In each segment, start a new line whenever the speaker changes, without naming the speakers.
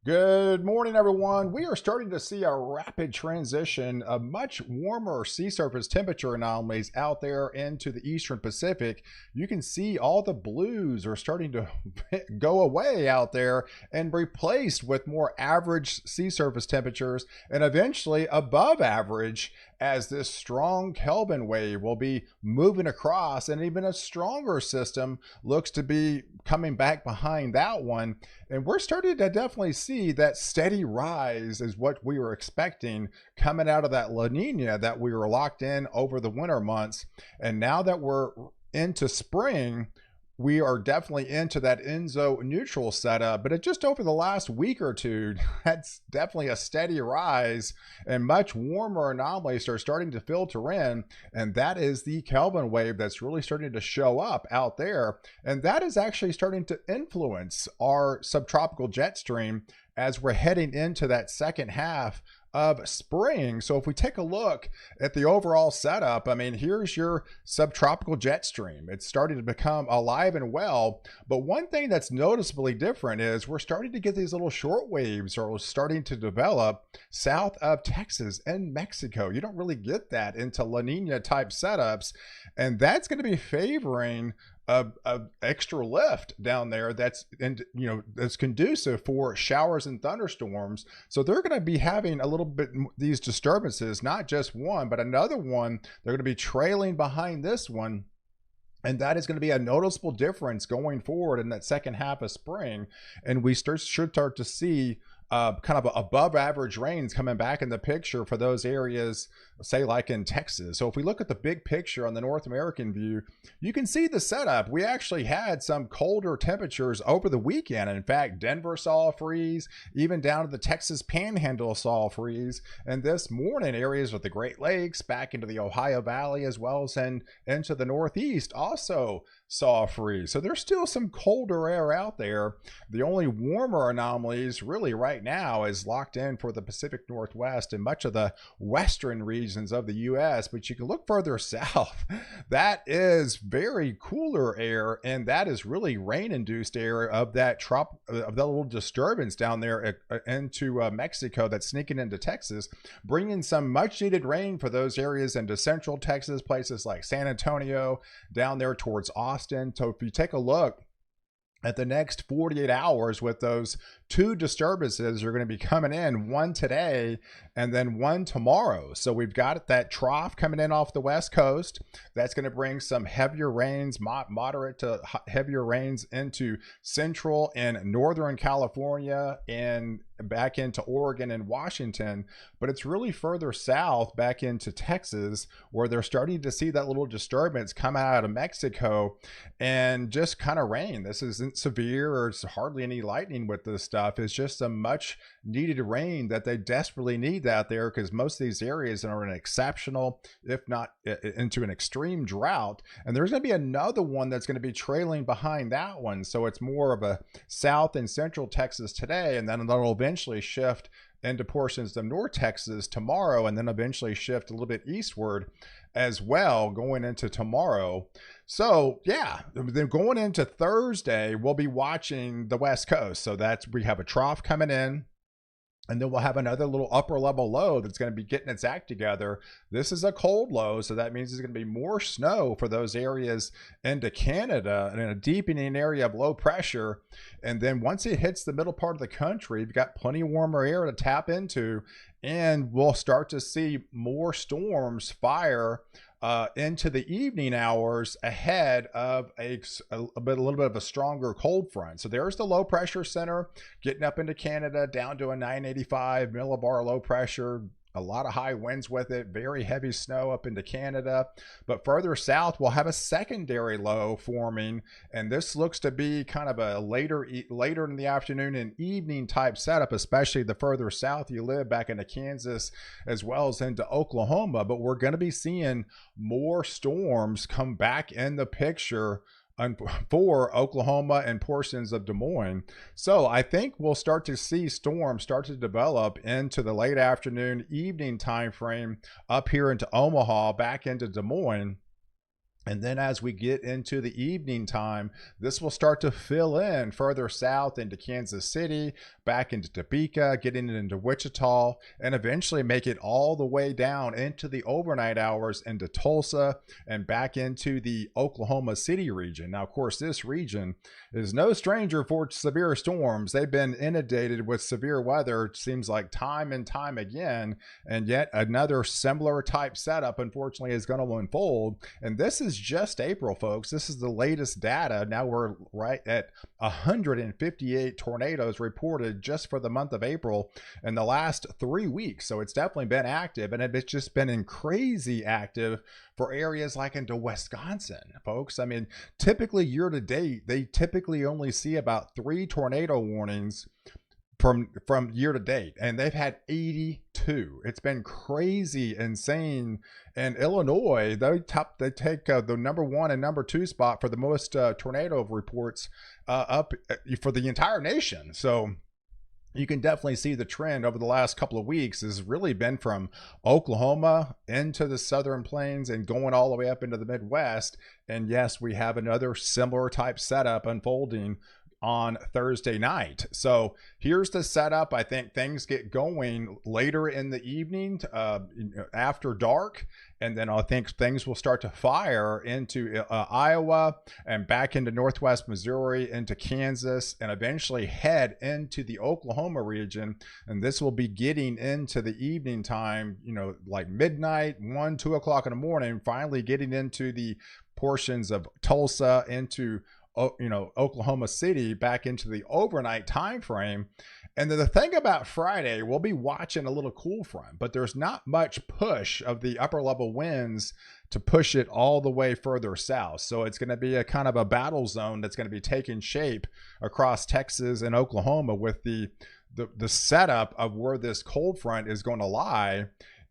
Good morning, everyone. We are starting to see a rapid transition of much warmer sea surface temperature anomalies out there into the eastern Pacific. You can see all the blues are starting to go away out there and replaced with more average sea surface temperatures and eventually above average as this strong Kelvin wave will be moving across, and even a stronger system looks to be coming back behind that one. And we're starting to definitely see that steady rise is what we were expecting coming out of that La Nina that we were locked in over the winter months. And now that we're into spring, we are definitely into that Enso neutral setup, but it just over the last week or two, that's definitely a steady rise, and much warmer anomalies are starting to filter in, and that is the Kelvin wave that's really starting to show up out there, and that is actually starting to influence our subtropical jet stream as we're heading into that second half of spring. So if we take a look at the overall setup, I mean, here's your subtropical jet stream. It's starting to become alive and well. But one thing that's noticeably different is we're starting to get these little short waves are starting to develop south of Texas and Mexico. You don't really get that into La Nina type setups. And that's going to be favoring a extra lift down there that's that's conducive for showers and thunderstorms. So they're going to be having a little bit these disturbances, not just one but another one. They're going to be trailing behind this one, and that is going to be a noticeable difference going forward in that second half of spring. And we should start to see kind of above average rains coming back in the picture for those areas, say like in Texas. So if we look at the big picture on the North American view, you can see the setup. We actually had some colder temperatures over the weekend. In fact, Denver saw a freeze, even down to the Texas Panhandle saw a freeze. And this morning, areas of the Great Lakes back into the Ohio Valley as well as into the Northeast also saw a freeze. So there's still some colder air out there. The only warmer anomalies really right now is locked in for the Pacific Northwest and much of the western regions of the U.S. But you can look further south. That is very cooler air, and that is really rain-induced air of that little disturbance down there into Mexico that's sneaking into Texas, bringing some much-needed rain for those areas into central Texas, places like San Antonio, down there towards Austin. So if you take a look at the next 48 hours with those two disturbances are going to be coming in, one today and then one tomorrow. So we've got that trough coming in off the west coast. That's going to bring some heavier rains, moderate to heavier rains into central and northern California and back into Oregon and Washington. But it's really further south back into Texas where they're starting to see that little disturbance come out of Mexico and just kind of rain. This isn't severe or it's hardly any lightning with this stuff. It's just some much needed rain that they desperately need out there, because most of these areas are in an exceptional, if not into an extreme drought. And there's going to be another one that's going to be trailing behind that one. So it's more of a south and central Texas today, and then it'll eventually shift into portions of North Texas tomorrow, and then eventually shift a little bit eastward as well going into tomorrow. So yeah, then going into Thursday, we'll be watching the West Coast. So we have a trough coming in, and then we'll have another little upper level low that's going to be getting its act together. This is a cold low, so that means there's going to be more snow for those areas into Canada and in a deepening area of low pressure. And then once it hits the middle part of the country, you've got plenty of warmer air to tap into, and we'll start to see more storms fire into the evening hours ahead of a little bit of a stronger cold front. So there's the low pressure center getting up into Canada down to a 985 millibar low pressure. A lot of high winds with it, very heavy snow up into Canada. But further south, we'll have a secondary low forming, and this looks to be kind of a later in the afternoon and evening type setup, especially the further south you live back into Kansas as well as into Oklahoma. But we're going to be seeing more storms come back in the picture for Oklahoma and portions of Des Moines. So I think we'll start to see storms start to develop into the late afternoon, evening time frame up here into Omaha, back into Des Moines. And then as we get into the evening time, this will start to fill in further south into Kansas City, back into Topeka, getting into Wichita, and eventually make it all the way down into the overnight hours into Tulsa and back into the Oklahoma City region. Now, of course, this region is no stranger for severe storms. They've been inundated with severe weather, it seems like time and time again, and yet another similar type setup, unfortunately, is going to unfold. And this is just April, folks. This is the latest data. Now we're right at 158 tornadoes reported just for the month of April in the last 3 weeks. So it's definitely been active, and it's just been crazy active for areas like into Wisconsin, folks. I mean, typically year to date, they typically only see about 3 tornado warnings from year to date, and they've had 82. It's been crazy, insane. And Illinois, they take the number 1 and number 2 spot for the most tornado reports up for the entire nation. So you can definitely see the trend over the last couple of weeks has really been from Oklahoma into the southern plains and going all the way up into the Midwest. And yes, we have another similar type setup unfolding on Thursday night. So here's the setup. I think things get going later in the evening, after dark, and then I think things will start to fire into Iowa and back into northwest Missouri, into Kansas, and eventually head into the Oklahoma region. And this will be getting into the evening time, like midnight, 1, 2 o'clock in the morning, finally getting into the portions of Tulsa, into Oklahoma City, back into the overnight time frame. And then the thing about Friday, we'll be watching a little cool front, but there's not much push of the upper level winds to push it all the way further south. So it's going to be a kind of a battle zone that's going to be taking shape across Texas and Oklahoma with the setup of where this cold front is going to lie.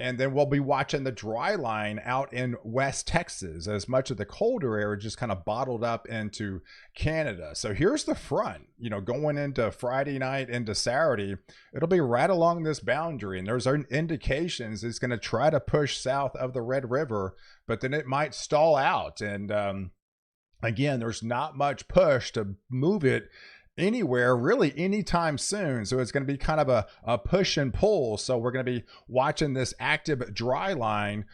And then we'll be watching the dry line out in West Texas, as much of the colder air just kind of bottled up into Canada. So here's the front, going into Friday night into Saturday. It'll be right along this boundary. And there's indications it's going to try to push south of the Red River, but then it might stall out. And again, there's not much push to move it anywhere really anytime soon. So it's going to be kind of a push and pull. So we're going to be watching this active dry line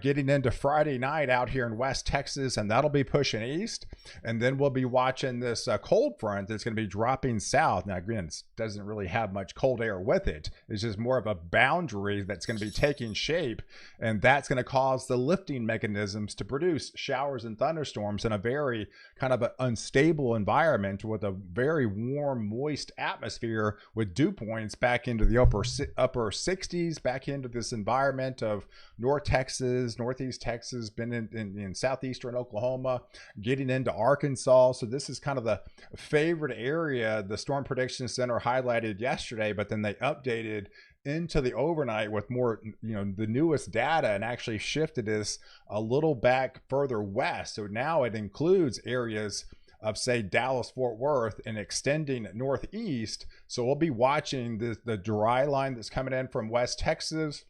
getting into Friday night out here in West Texas, and that'll be pushing east. And then we'll be watching this cold front that's going to be dropping south. Now, again, it doesn't really have much cold air with it. It's just more of a boundary that's going to be taking shape, and that's going to cause the lifting mechanisms to produce showers and thunderstorms in a very kind of an unstable environment with a very warm, moist atmosphere with dew points back into the upper 60s, back into this environment of North Texas, Northeast Texas, been in southeastern Oklahoma, getting into Arkansas. So this is kind of the favorite area the Storm Prediction Center highlighted yesterday, but then they updated into the overnight with more, the newest data, and actually shifted this a little back further west. So now it includes areas of, say, Dallas, Fort Worth, and extending northeast. So we'll be watching the dry line that's coming in from West Texas,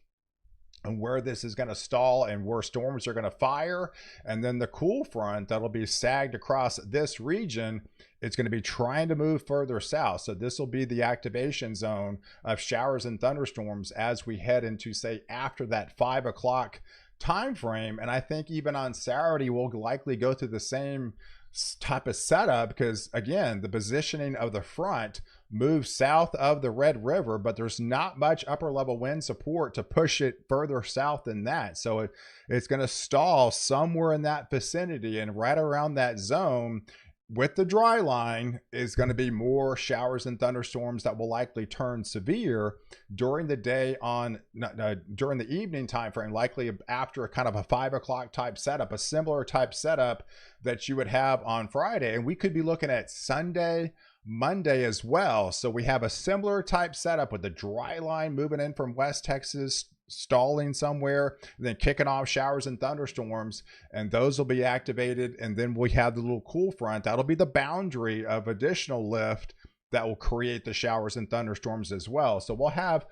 and where this is going to stall and where storms are going to fire. And then the cool front that'll be sagged across this region, it's going to be trying to move further south. So this will be the activation zone of showers and thunderstorms as we head into, say, after that 5 o'clock time frame. And I think even on Saturday, we'll likely go through the same type of setup, because again, the positioning of the front moves south of the Red River, but there's not much upper level wind support to push it further south than that. So it's going to stall somewhere in that vicinity, and right around that zone with the dry line is going to be more showers and thunderstorms that will likely turn severe during the day during the evening time frame, likely after a kind of a 5 o'clock type setup, a similar type setup that you would have on Friday. And we could be looking at Sunday, Monday as well. So we have a similar type setup with the dry line moving in from West Texas, stalling somewhere, and then kicking off showers and thunderstorms, and those will be activated. And then we have the little cool front that'll be the boundary of additional lift that will create the showers and thunderstorms as well. So we'll have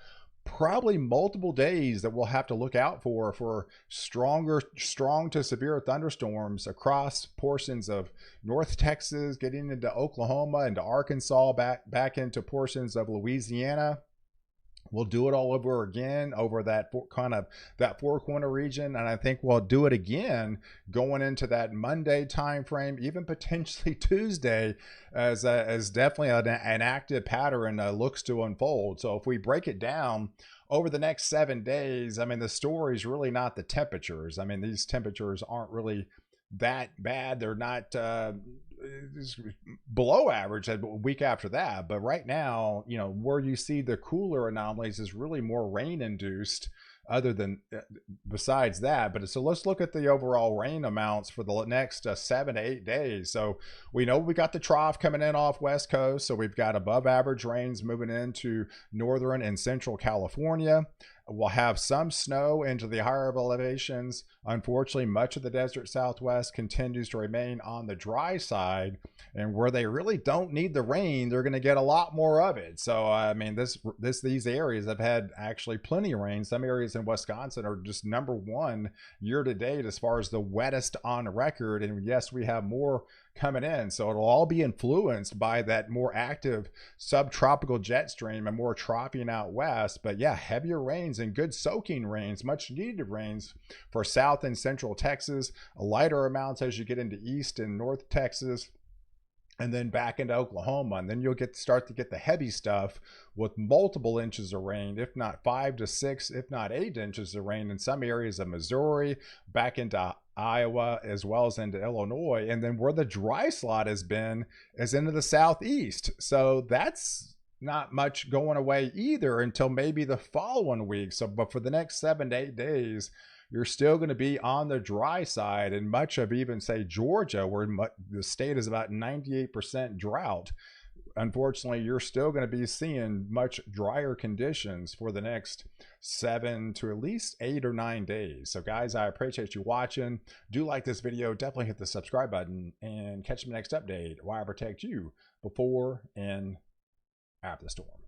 probably multiple days that we'll have to look out for strong to severe thunderstorms across portions of North Texas, getting into Oklahoma, into Arkansas, back into portions of Louisiana. We'll do it all over again over that that four corner region, and I think we'll do it again going into that Monday time frame, even potentially Tuesday, as definitely an active pattern looks to unfold. So if we break it down over the next 7 days, I mean, the story is really not the temperatures. I mean, these temperatures aren't really that bad. They're not below average a week after that, but right now, where you see the cooler anomalies is really more rain induced, other than besides that. But so let's look at the overall rain amounts for the next 7 to 8 days. So we know we got the trough coming in off West Coast, so we've got above average rains moving into northern and central California. We'll have some snow into the higher elevations. Unfortunately, much of the desert Southwest continues to remain on the dry side, and where they really don't need the rain, they're going to get a lot more of it. So I mean, these areas have had actually plenty of rain. Some areas in Wisconsin are just #1 year to date as far as the wettest on record, and yes, we have more coming in. So it'll all be influenced by that more active subtropical jet stream and more troughing out west. But yeah, heavier rains and good soaking rains, much needed rains for south and central Texas, lighter amounts as you get into east and north Texas, and then back into Oklahoma. And then you'll start to get the heavy stuff with multiple inches of rain, if not 5 to 6, if not 8 inches of rain in some areas of Missouri, back into Iowa, as well as into Illinois. And then where the dry slot has been is into the southeast. So that's not much going away either until maybe the following week. So, but for the next 7 to 8 days, you're still going to be on the dry side, and much of even, say, Georgia, where the state is about 98% drought. Unfortunately, you're still going to be seeing much drier conditions for the next 7 to at least 8 or 9 days. So guys, I appreciate you watching. Do like this video, definitely hit the subscribe button, and catch the next update while I protect you before and after the storm.